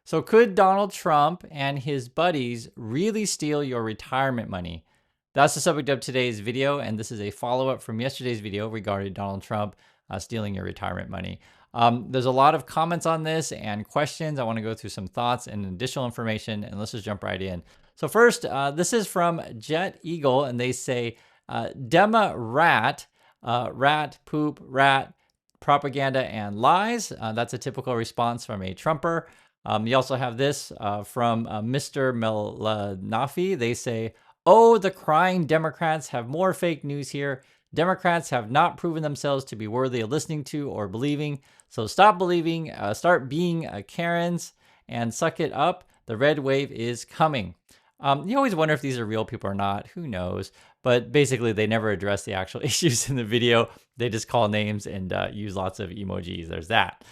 So could Donald Trump and his buddies really steal your retirement money? That's the subject of today's video, and this is a follow-up from yesterday's video regarding Donald Trump stealing your retirement money. There's a lot of comments on this and questions. I want to go through some thoughts and additional information, and let's just jump right in. So first, this is from Jet Eagle, and they say, Dema rat, rat, poop, rat, propaganda, and lies. That's a typical response from a Trumper. You also have this from Mr. Melanafi. They say, oh, the crying Democrats have more fake news here. Democrats have not proven themselves to be worthy of listening to or believing. So stop believing, start being Karens, and suck it up. The red wave is coming. You always wonder if these are real people or not. Who knows? But basically, they never address the actual issues in the video. They just call names and use lots of emojis. There's that.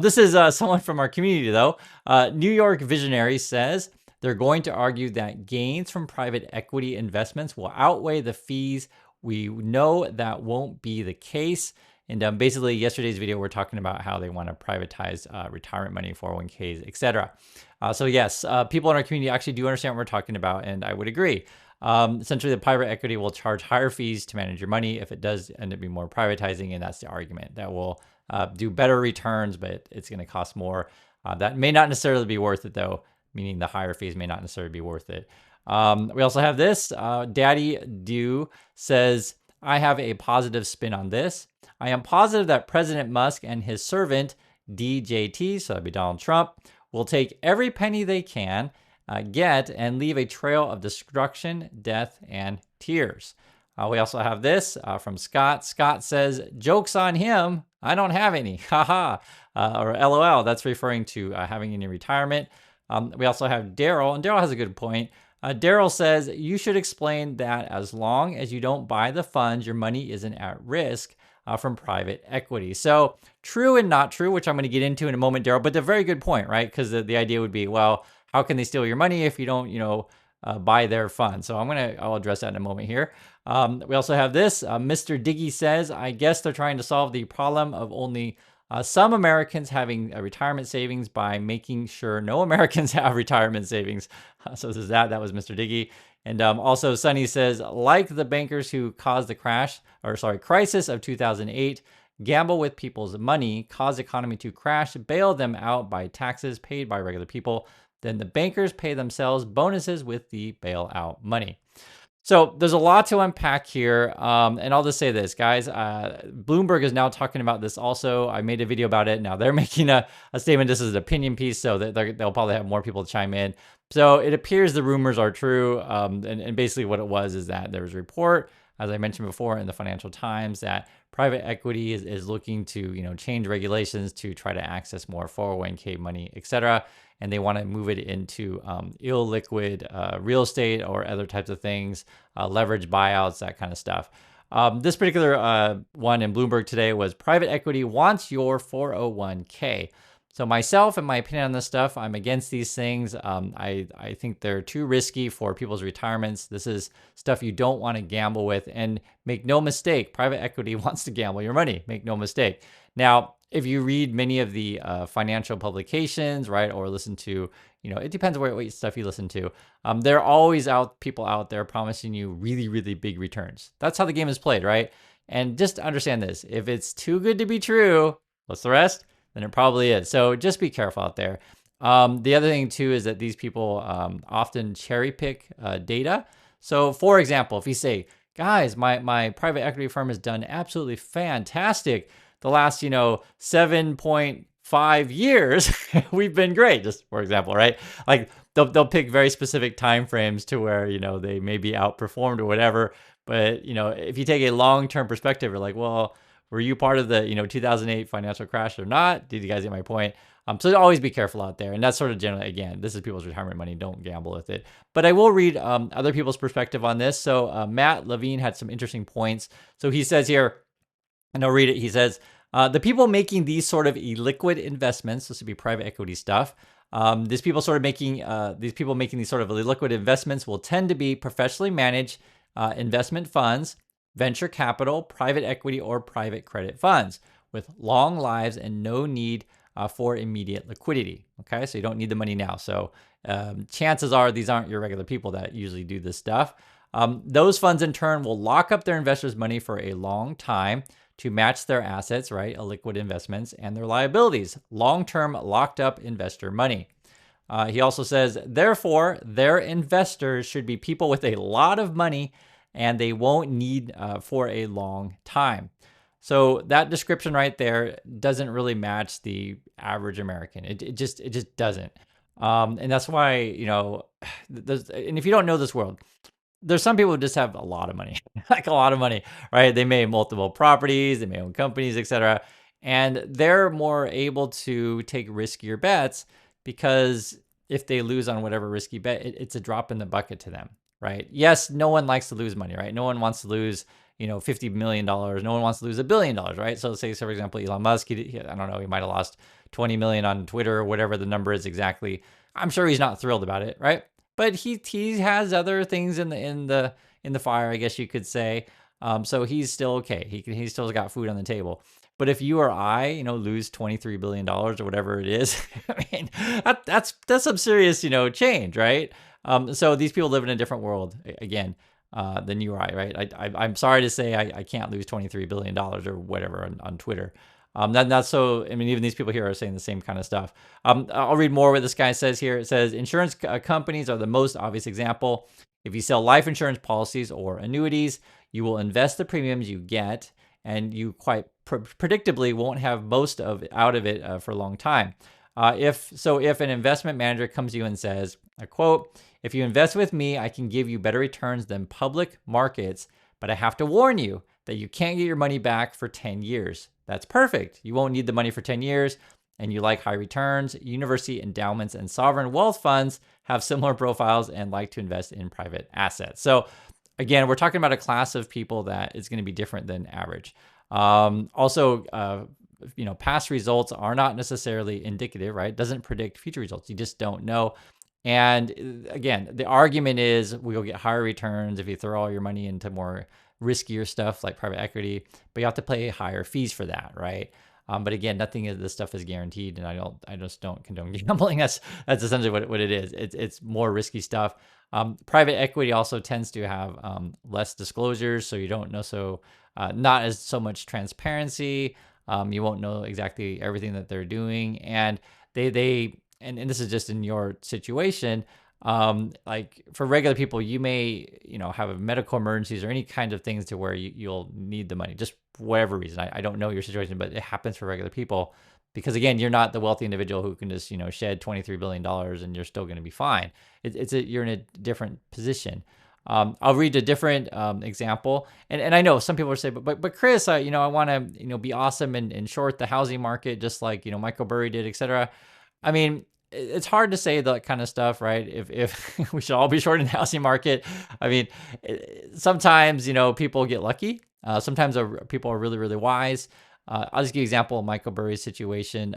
This is someone from our community, though. New York Visionary says they're going to argue that gains from private equity investments will outweigh the fees. We know that won't be the case. And basically, yesterday's video, we're talking about how they want to privatize retirement money, 401ks, etc. So yes, people in our community actually do understand what we're talking about, and I would agree. Essentially, the private equity will charge higher fees to manage your money if it does end up being more privatizing, and that's the argument. That will do better returns, but it's going to cost more. That may not necessarily be worth it, though, meaning the higher fees may not necessarily be worth it. We also have this. Daddy Do says, I have a positive spin on this. I am positive that President Musk and his servant, DJT, so that'd be Donald Trump, will take every penny they can get and leave a trail of destruction, death, and tears. We also have this from Scott. Scott says, joke's on him. I don't have any. Haha. Or LOL. That's referring to having any retirement. We also have Daryl, and Daryl has a good point. Daryl says, you should explain that as long as you don't buy the funds, your money isn't at risk from private equity. So true and not true, which I'm going to get into in a moment, Daryl, but a very good point, right? Because the idea would be, well, how can they steal your money if you don't, buy their funds? So I'll address that in a moment here. We also have this. Mr. Diggy says, I guess they're trying to solve the problem of only some Americans having retirement savings by making sure no Americans have retirement savings. So this is that. That was Mr. Diggy. And also Sunny says, like the bankers who caused the crisis of 2008, gamble with people's money, cause the economy to crash, bail them out by taxes paid by regular people. Then the bankers pay themselves bonuses with the bailout money. So there's a lot to unpack here, and I'll just say this, guys. Bloomberg is now talking about this also. I made a video about it. Now they're making a statement. This is an opinion piece, so they'll probably have more people chime in. So it appears the rumors are true, and basically what it was is that there was a report, as I mentioned before, in the Financial Times that private equity is looking to change regulations to try to access more 401k money, etc. And they want to move it into illiquid real estate or other types of things, leverage buyouts, that kind of stuff. This particular one in Bloomberg today was private equity wants your 401k. So myself and my opinion on this stuff, I'm against these things. I think they're too risky for people's retirements. This is stuff you don't want to gamble with. And make no mistake, private equity wants to gamble your money. Make no mistake. Now, if you read many of the financial publications, right, or listen to, it depends on what stuff you listen to. There are always people out there promising you really, really big returns. That's how the game is played, right? And just understand this. If it's too good to be true, what's the rest? Then it probably is. So just be careful out there. The other thing, too, is that these people often cherry pick data. So, for example, if you say, guys, my private equity firm has done absolutely fantastic the last, 7.5 years, we've been great, just for example, right? Like they'll pick very specific time frames to where, they may be outperformed or whatever. But, if you take a long-term perspective, you're like, well, were you part of the, 2008 financial crash or not? Did you guys get my point? So always be careful out there. And that's sort of generally, again, this is people's retirement money. Don't gamble with it. But I will read other people's perspective on this. So Matt Levine had some interesting points. So he says here, and I'll read it. He says, the people making these sort of illiquid investments, this would be private equity stuff, these people making these sort of illiquid investments will tend to be professionally managed investment funds, venture capital, private equity, or private credit funds with long lives and no need for immediate liquidity. Okay, so you don't need the money now. So chances are these aren't your regular people that usually do this stuff. Those funds in turn will lock up their investors' money for a long time to match their assets, right? Liquid investments and their liabilities, long-term locked up investor money. He also says, therefore, their investors should be people with a lot of money and they won't need for a long time. So that description right there doesn't really match the average American. It just doesn't. And that's why, and if you don't know this world, there's some people who just have a lot of money, like a lot of money, right? They may have multiple properties, they may own companies, etc. And they're more able to take riskier bets because if they lose on whatever risky bet, it's a drop in the bucket to them, right? Yes, no one likes to lose money, right? No one wants to lose, $50 million. No one wants to lose $1 billion, right? So say, for example, Elon Musk, I don't know, he might have lost 20 million on Twitter or whatever the number is exactly. I'm sure he's not thrilled about it, right? But he has other things in the fire, I guess you could say. So he's still okay. He's still got food on the table. But if you or I, lose $23 billion or whatever it is, I mean, that's some serious, change, right? So these people live in a different world again than you or I, right? I'm sorry to say I can't lose $23 billion or whatever on Twitter. That's so, I mean, even these people here are saying the same kind of stuff. I'll read more what this guy says here. It says, insurance companies are the most obvious example. If you sell life insurance policies or annuities, you will invest the premiums you get, and you quite predictably won't have most out of it for a long time. If an investment manager comes to you and says, I quote, if you invest with me, I can give you better returns than public markets, but I have to warn you that you can't get your money back for 10 years. That's perfect. You won't need the money for 10 years, and you like high returns. University endowments and sovereign wealth funds have similar profiles and like to invest in private assets. So again, we're talking about a class of people that is going to be different than average. Also, past results are not necessarily indicative, right? It doesn't predict future results. You just don't know. And again, the argument is we'll get higher returns if you throw all your money into more riskier stuff like private equity, but you have to pay higher fees for that, right? But again, nothing of this stuff is guaranteed, and I just don't condone gambling. That's essentially what it is. It's more risky stuff. Private equity also tends to have less disclosures, so you don't know, not as so much transparency. You won't know exactly everything that they're doing, and and this is just in your situation. Like for regular people, you may, have medical emergencies or any kind of things to where you'll need the money, just for whatever reason. I don't know your situation, but it happens for regular people because again, you're not the wealthy individual who can just, shed $23 billion and you're still going to be fine. You're in a different position. I'll read a different example, and I know some people will say, but Chris, I want to be awesome and short the housing market just like Michael Burry did, etc. I mean, it's hard to say that kind of stuff, right? If we should all be short in the housing market. I mean, sometimes people get lucky. Sometimes people are really, really wise. I'll just give you an example of Michael Burry's situation.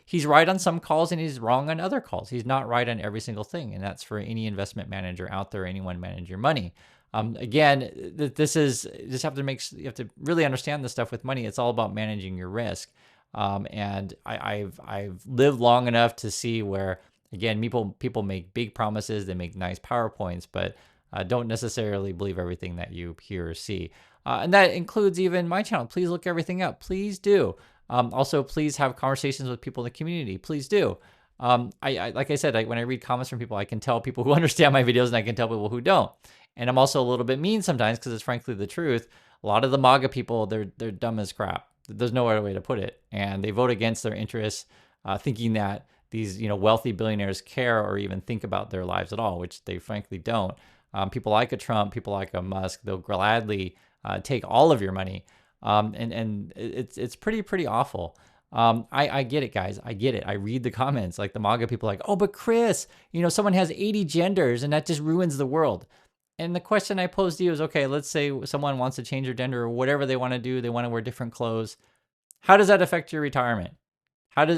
He's right on some calls and he's wrong on other calls. He's not right on every single thing. And that's for any investment manager out there, anyone manage your money. Again, this is, you have to really understand this stuff with money. It's all about managing your risk. And I've lived long enough to see where, again, people make big promises, they make nice PowerPoints, but don't necessarily believe everything that you hear or see. And that includes even my channel. Please look everything up. Please do. Also, please have conversations with people in the community. Please do. Like I said, when I read comments from people, I can tell people who understand my videos and I can tell people who don't. And I'm also a little bit mean sometimes because it's frankly the truth. A lot of the MAGA people, they're dumb as crap. There's no other way to put it. And they vote against their interests, thinking that these wealthy billionaires care or even think about their lives at all, which they frankly don't. People like a Trump, people like a Musk, they'll gladly take all of your money. And it's pretty awful. I get it, guys. I get it. I read the comments, like the MAGA people like, oh, but Chris, someone has 80 genders and that just ruins the world. And the question I posed to you is, okay, let's say someone wants to change their gender or whatever they want to do. They want to wear different clothes. How does that affect your retirement? How does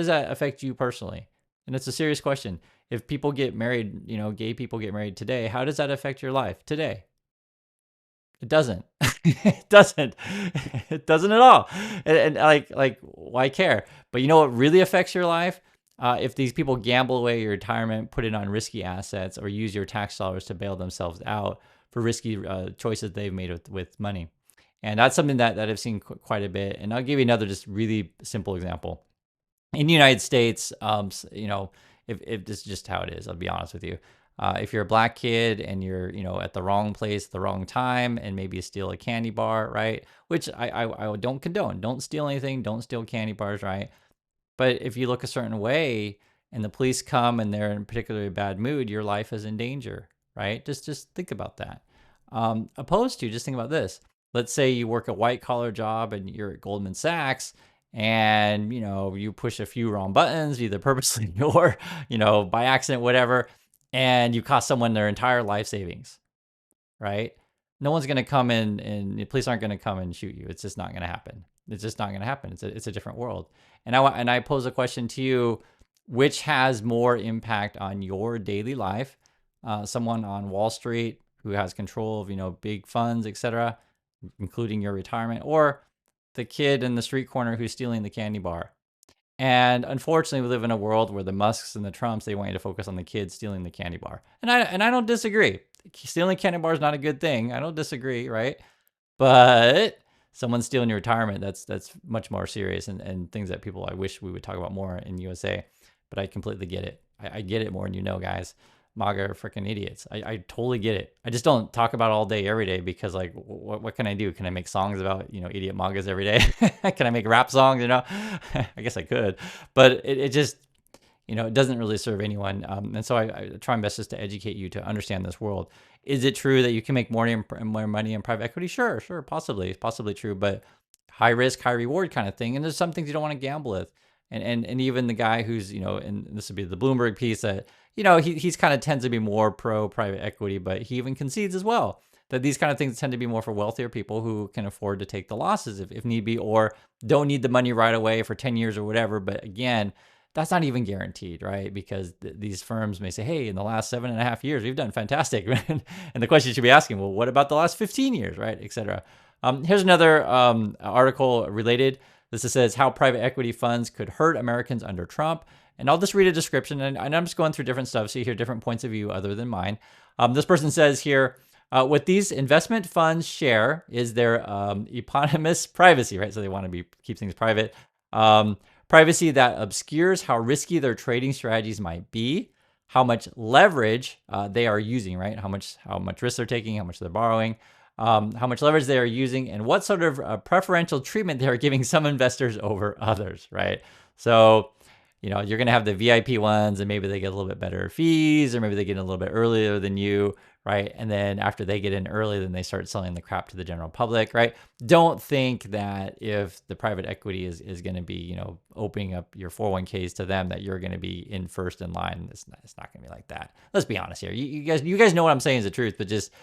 that affect you personally? And it's a serious question. If people get married, gay people get married today, how does that affect your life today? It doesn't. It doesn't. It doesn't at all. And like, why care? But you know what really affects your life? If these people gamble away your retirement, put it on risky assets, or use your tax dollars to bail themselves out for risky choices they've made with money. And that's something that I've seen quite a bit. And I'll give you another just really simple example. In the United States, if this is just how it is, I'll be honest with you. If you're a black kid and you're, at the wrong place, the wrong time, and maybe you steal a candy bar, right? Which I don't condone. Don't steal anything. Don't steal candy bars, right? But if you look a certain way and the police come and they're in a particularly bad mood, your life is in danger, right? Just think about that. Opposed to, just think about this. Let's say you work a white collar job and you're at Goldman Sachs and you push a few wrong buttons, either purposely or by accident, whatever, and you cost someone their entire life savings, right? No one's going to come in, and the police aren't going to come and shoot you. It's just not going to happen. It's just not going to happen. It's a different world. And I pose a question to you: which has more impact on your daily life? Someone on Wall Street who has control of big funds, etc., including your retirement, or the kid in the street corner who's stealing the candy bar? And unfortunately, we live in a world where the Musks and the Trumps, they want you to focus on the kids stealing the candy bar. And I don't disagree. Stealing candy bar is not a good thing. I don't disagree, right? But someone stealing your retirement, that's much more serious, and things that I wish we would talk about more in USA. But I completely get it. I get it more than guys. MAGA are freaking idiots. I totally get it. I just don't talk about it all day, every day, because like, what can I do? Can I make songs about, idiot MAGAs every day? Can I make rap songs? I guess I could, but it just, it doesn't really serve anyone. And so I try my best just to educate you to understand this world. Is it true that you can make more money in private equity? Sure, possibly true, but high risk, high reward kind of thing. And there's some things you don't want to gamble with. And even the guy who's, and this would be the Bloomberg piece that, he's kind of tends to be more pro private equity, but he even concedes as well that these kind of things tend to be more for wealthier people who can afford to take the losses if need be, or don't need the money right away for 10 years or whatever. But again, that's not even guaranteed, right? Because these firms may say, hey, in the last 7.5 years, we've done fantastic. And the question you should be asking, well, what about the last 15 years, right? Et cetera. Here's another article related. This says how private equity funds could hurt Americans under Trump. And I'll just read a description, and I'm just going through different stuff so you hear different points of view other than mine. This person says here, what these investment funds share is their eponymous privacy, right? So they want to keep things private. Privacy that obscures how risky their trading strategies might be, how much leverage they are using, right? How much risk they're taking, how much they're borrowing, how much leverage they are using, and what sort of preferential treatment they are giving some investors over others, right? So, you're going to have the VIP ones, and maybe they get a little bit better fees, or maybe they get in a little bit earlier than you, right? And then after they get in early, then they start selling the crap to the general public, right? Don't think that if the private equity is going to be, opening up your 401ks to them, that you're going to be in first in line. It's not going to be like that. Let's be honest here. You guys know what I'm saying is the truth, but just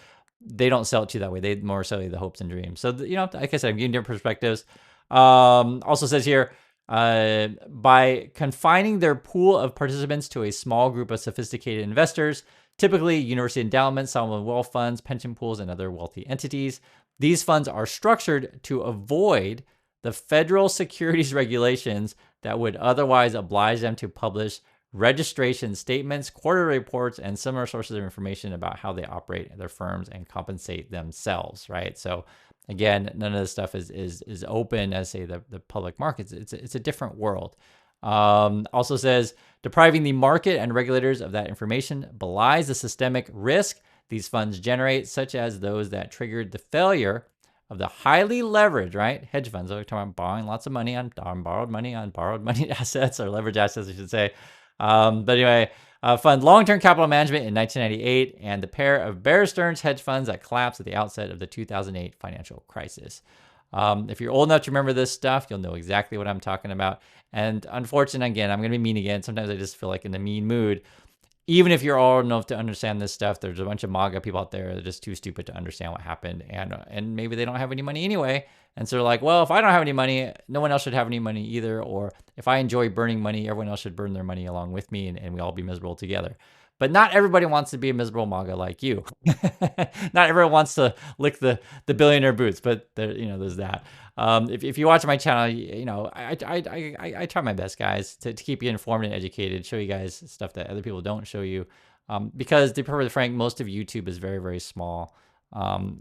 they don't sell it to you that way. They more sell you the hopes and dreams. So, like I said, I'm giving different perspectives. Also says here, by confining their pool of participants to a small group of sophisticated investors, typically university endowments, sovereign wealth funds, pension pools, and other wealthy entities, these funds are structured to avoid the federal securities regulations that would otherwise oblige them to publish registration statements, quarterly reports, and similar sources of information about how they operate their firms and compensate themselves, right? So again, none of this stuff is open as, say, the public markets. It's a different world. Also says, depriving the market and regulators of that information belies the systemic risk these funds generate, such as those that triggered the failure of the highly leveraged, right, hedge funds. So we're talking about borrowing lots of money on borrowed money assets, or leverage assets, I should say. But anyway, fund long-term capital management in 1998, and the pair of Bear Stearns hedge funds that collapsed at the outset of the 2008 financial crisis. If you're old enough to remember this stuff, you'll know exactly what I'm talking about. And unfortunately, again, I'm going to be mean again. Sometimes I just feel like in the mean mood. Even if you're old enough to understand this stuff, there's a bunch of MAGA people out there that are just too stupid to understand what happened. And maybe they don't have any money anyway. And so they're like, well, if I don't have any money, no one else should have any money either. Or if I enjoy burning money, everyone else should burn their money along with me, and we all be miserable together. But not everybody wants to be a miserable MAGA like you. Not everyone wants to lick the billionaire boots, but there, there's that. If you watch my channel, I try my best, guys, to keep you informed and educated, show you guys stuff that other people don't show you. Because to be perfectly frank, most of YouTube is very, very small.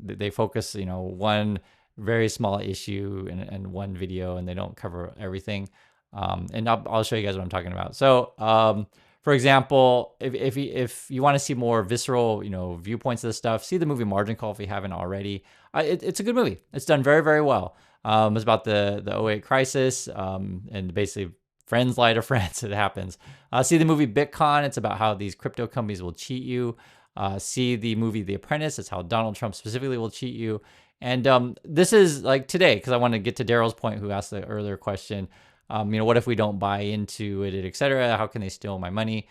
They focus, one very small issue and one video, and they don't cover everything. And I'll show you guys what I'm talking about. So, for example, if you want to see more visceral, viewpoints of this stuff, see the movie Margin Call if you haven't already. It's a good movie. It's done very, very well. It's about the '08 crisis, and basically friends lie to friends. It happens. See the movie Bitcoin. It's about how these crypto companies will cheat you. See the movie The Apprentice. It's how Donald Trump specifically will cheat you. And this is like today, because I want to get to Daryl's point, who asked the earlier question. What if we don't buy into it, et cetera? How can they steal my money?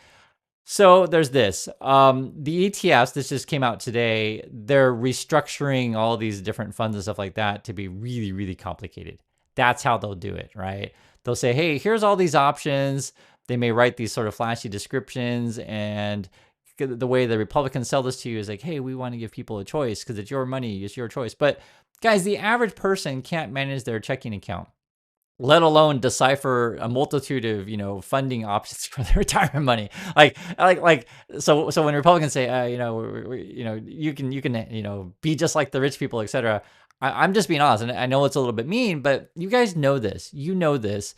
So there's this. The ETFs, this just came out today, they're restructuring all these different funds and stuff like that to be really, really complicated. That's how they'll do it, right? They'll say, hey, here's all these options. They may write these sort of flashy descriptions, and the way the Republicans sell this to you is like, hey, we want to give people a choice because it's your money, it's your choice. But guys, the average person can't manage their checking account, let alone decipher a multitude of funding options for their retirement money. So when Republicans say you can be just like the rich people, etc. I'm just being honest, and I know it's a little bit mean, but you guys know this. There's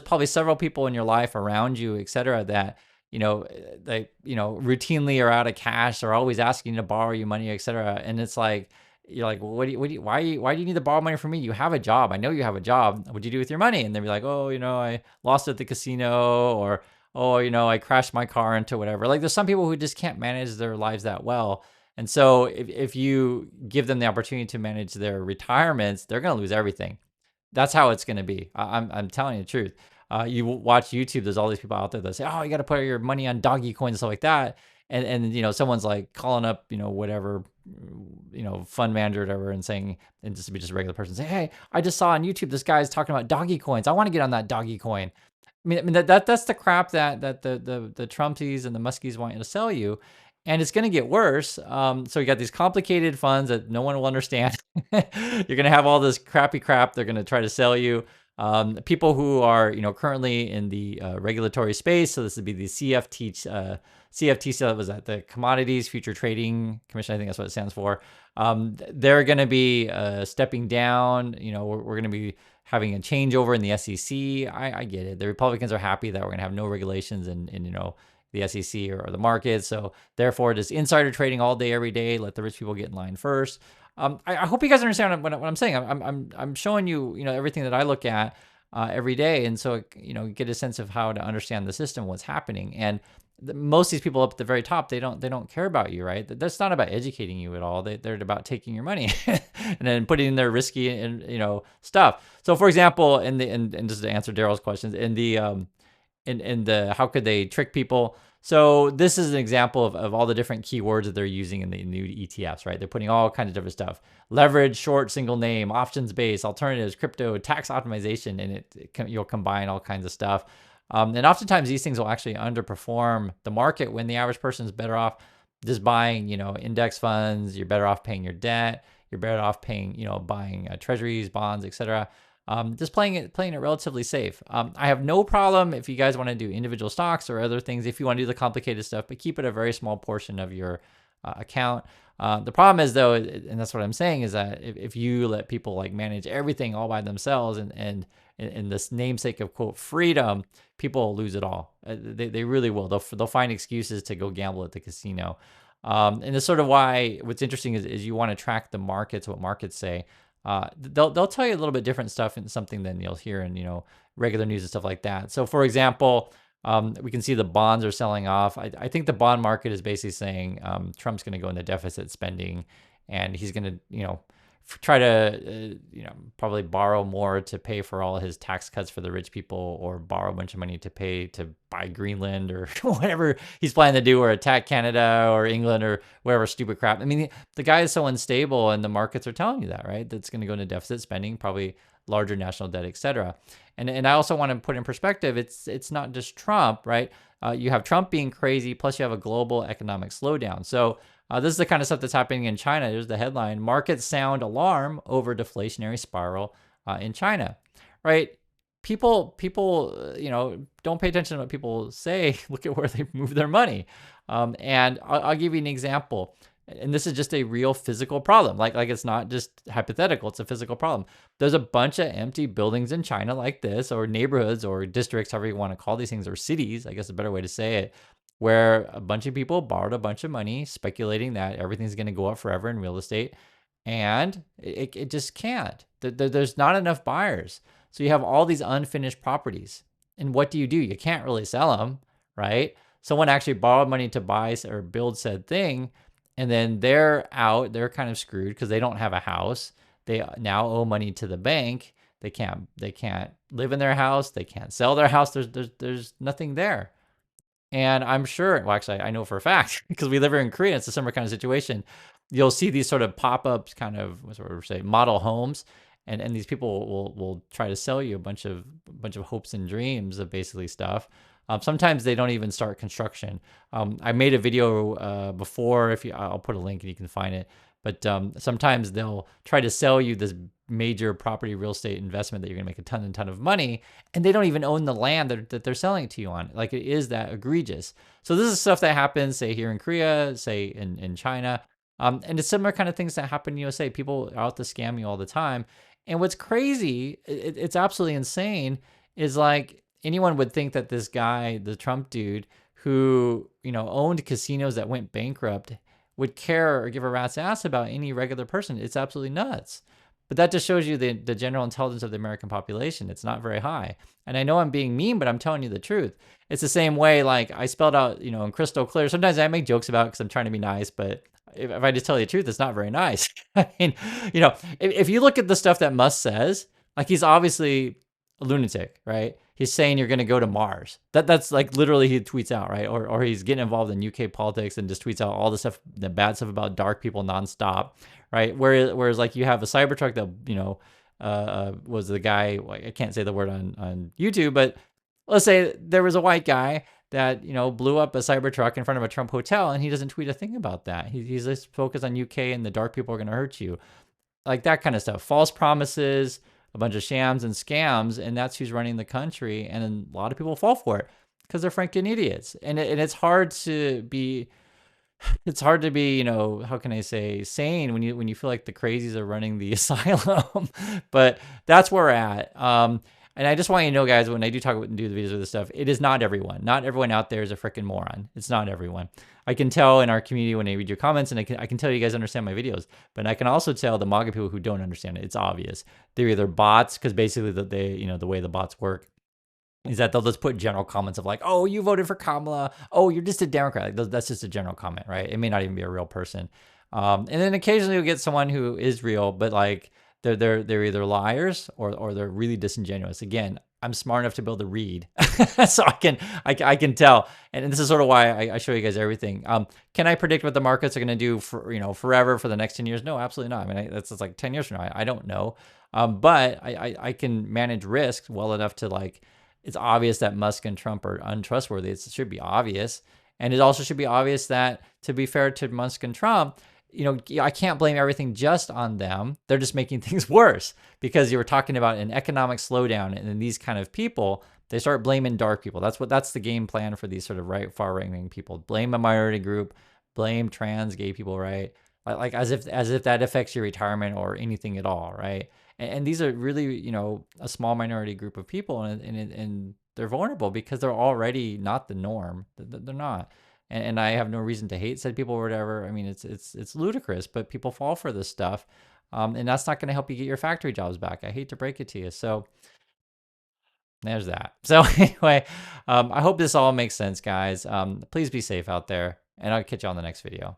probably several people in your life around you, etc. that routinely are out of cash, or always asking to borrow you money, etc. And it's like, you're like, well, why do you need to borrow money from me? You have a job. I know you have a job. What'd you do with your money? And they'd be like, oh, I lost it at the casino, or, oh, I crashed my car into whatever. Like, there's some people who just can't manage their lives that well. And so if you give them the opportunity to manage their retirements, they're going to lose everything. That's how it's going to be. I'm telling you the truth. You watch YouTube, there's all these people out there that say, oh, you got to put your money on doggy coins and stuff like that. And someone's like calling up, whatever, fund manager or whatever, and saying, and just be just a regular person, say, hey, I just saw on YouTube this guy's talking about doggy coins. I want to get on that doggy coin. I mean that's the crap that the Trumpies and the Muskies want you to sell you. And it's going to get worse. So you got these complicated funds that no one will understand. You're going to have all this crappy crap they're going to try to sell you. People who are, currently in the regulatory space. So this would be the CFTC, so that was at the Commodities Future Trading Commission. I think that's what it stands for. They're going to be stepping down. We're going to be having a changeover in the SEC. I get it. The Republicans are happy that we're going to have no regulations in the SEC or the market. So therefore, just insider trading all day, every day. Let the rich people get in line first. I hope you guys understand what I'm saying. I'm showing you, everything that I look at every day, and so get a sense of how to understand the system, what's happening. And most of these people up at the very top, they don't care about you, right? That's not about educating you at all. They're about taking your money and then putting in their risky and stuff. So for example, and just to answer Daryl's questions, in the how could they trick people? So this is an example of all the different keywords that they're using in the new ETFs, right? They're putting all kinds of different stuff: leverage, short, single name, options based, alternatives, crypto, tax optimization, and you'll combine all kinds of stuff. And oftentimes these things will actually underperform the market when the average person is better off just buying, index funds. You're better off paying your debt. You're better off paying, buying treasuries, bonds, etc. Just playing it relatively safe. I have no problem if you guys want to do individual stocks or other things, if you want to do the complicated stuff, but keep it a very small portion of your account. The problem is, though, and that's what I'm saying, is that if you let people like manage everything all by themselves and in this namesake of, quote, freedom, people will lose it all. They really will. They'll find excuses to go gamble at the casino. And it's sort of why what's interesting is you want to track the markets, what markets say. They'll tell you a little bit different stuff in something than you'll hear in regular news and stuff like that. So for example, we can see the bonds are selling off. I think the bond market is basically saying Trump's going to go into deficit spending, and he's going to try to probably borrow more to pay for all his tax cuts for the rich people, or borrow a bunch of money to pay to buy Greenland or whatever he's planning to do, or attack Canada or England or whatever stupid crap. I mean, the guy is so unstable, and the markets are telling you that, right? That's going to go into deficit spending, probably larger national debt, etc. And I also want to put in perspective, it's not just Trump, right? You have Trump being crazy, plus you have a global economic slowdown. So this is the kind of stuff that's happening in China. There's the headline: markets sound alarm over deflationary spiral in China, right? People, don't pay attention to what people say. Look at where they move their money. And I'll give you an example. And this is just a real physical problem. Like it's not just hypothetical. It's a physical problem. There's a bunch of empty buildings in China like this, or neighborhoods or districts, however you want to call these things, or cities, I guess a better way to say it, where a bunch of people borrowed a bunch of money speculating that everything's going to go up forever in real estate. And it just can't. There's not enough buyers. So you have all these unfinished properties. And what do? You can't really sell them, right? Someone actually borrowed money to buy or build said thing, and then they're out. They're kind of screwed because they don't have a house. They now owe money to the bank. They can't live in their house. They can't sell their house. There's nothing there. And I'm sure, well, actually, I know for a fact, because we live here in Korea, it's a similar kind of situation. You'll see these sort of pop-ups, kind of, what sort of say, model homes, and these people will try to sell you a bunch of hopes and dreams of basically stuff. Sometimes they don't even start construction. I made a video before. I'll put a link and you can find it. But sometimes they'll try to sell you this major property real estate investment that you're gonna make a ton of money, and they don't even own the land that they're selling it to you on. Like, it is that egregious. So this is stuff that happens, say, here in Korea, say in China. And it's similar kind of things that happen in the USA. People are out to scam you all the time. And what's crazy, it's absolutely insane, is like anyone would think that this guy, the Trump dude, who owned casinos that went bankrupt, would care or give a rat's ass about any regular person. It's absolutely nuts. But that just shows you the general intelligence of the American population. It's not very high. And I know I'm being mean, but I'm telling you the truth. It's the same way, like I spelled out, in crystal clear. Sometimes I make jokes about it because I'm trying to be nice, but if I just tell you the truth, it's not very nice. I mean, if you look at the stuff that Musk says, like, he's obviously a lunatic, right? He's saying you're going to go to Mars. That's like literally he tweets out, right? Or he's getting involved in UK politics and just tweets out all the stuff, the bad stuff about dark people nonstop, right? Whereas like you have a Cybertruck that was the guy, I can't say the word on YouTube, but let's say there was a white guy that blew up a Cybertruck in front of a Trump hotel, and he doesn't tweet a thing about that. He's just focused on UK and the dark people are going to hurt you, like that kind of stuff. False promises, a bunch of shams and scams, and that's who's running the country. And a lot of people fall for it because they're freaking idiots. And it's hard to be, how can I say, sane when you feel like the crazies are running the asylum. But that's where we're at. And I just want you to know, guys, when I do talk about and do the videos with this stuff, it is not everyone. Not everyone out there is a freaking moron. It's not everyone. I can tell in our community when I read your comments, and I can tell you guys understand my videos, but I can also tell the MAGA people who don't understand it. It's obvious. They're either bots, because basically the way the bots work is that they'll just put general comments of like, oh, you voted for Kamala. Oh, you're just a Democrat. Like, that's just a general comment, right? It may not even be a real person. And then occasionally you'll get someone who is real, but like, they're either liars or they're really disingenuous. Again, I'm smart enough to be able to read, so I can tell. And this is sort of why I show you guys everything. Can I predict what the markets are going to do for forever for the next 10 years? No, absolutely not. I mean, that's like 10 years from now. I don't know. But I can manage risks well enough to, like, it's obvious that Musk and Trump are untrustworthy. It should be obvious. And it also should be obvious that, to be fair to Musk and Trump, I can't blame everything just on them. They're just making things worse, because you were talking about an economic slowdown, and then these kind of people, they start blaming dark people. That's the game plan for these sort of far-right-wing people. Blame a minority group, blame trans, gay people, right? Like as if that affects your retirement or anything at all, right? And these are really, a small minority group of people, and they're vulnerable because they're already not the norm. They're not. And I have no reason to hate said people or whatever. I mean, it's ludicrous, but people fall for this stuff. And that's not going to help you get your factory jobs back. I hate to break it to you. So there's that. So anyway, I hope this all makes sense, guys. Please be safe out there, and I'll catch you on the next video.